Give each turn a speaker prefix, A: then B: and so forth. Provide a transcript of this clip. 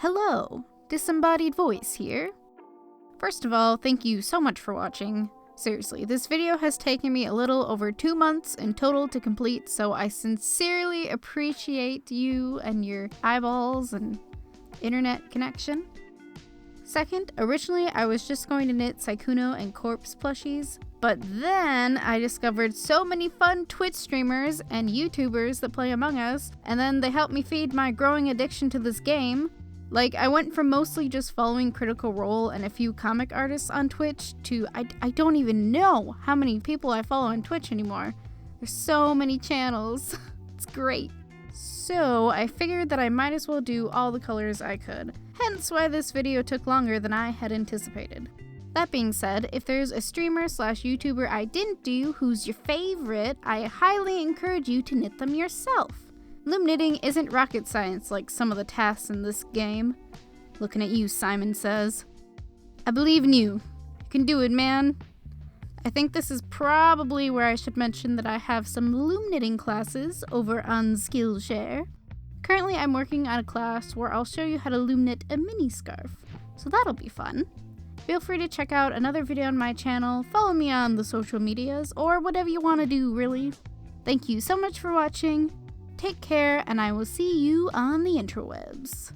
A: Hello, Disembodied voice here. First of all, thank you so much for watching. Seriously, this video has taken me a little over 2 months in total to complete, so I sincerely appreciate you and your eyeballs and internet connection. Second, originally I was just going to knit Sykkuno and CORPSE plushies, but then I discovered so many fun Twitch streamers and YouTubers that play Among Us, and then they helped me feed my growing addiction to this game. Like, I went from mostly just following Critical Role and a few comic artists on Twitch to I don't even know how many people I follow on Twitch anymore. There's so many channels. It's great. So I figured that I might as well do all the colors I could, hence why this video took longer than I had anticipated. That being said, if there's a streamer / YouTuber I didn't do who's your favorite, I highly encourage you to knit them yourself. Loom knitting isn't rocket science like some of the tasks in this game. Looking at you, Simon Says. I believe in you. You can do it, man. I think this is probably where I should mention that I have some loom knitting classes over on Skillshare. Currently, I'm working on a class where I'll show you how to loom knit a mini scarf, so that'll be fun. Feel free to check out another video on my channel, follow me on the social medias, or whatever you want to do, really. Thank you so much for watching. Take care, and I will see you on the interwebs.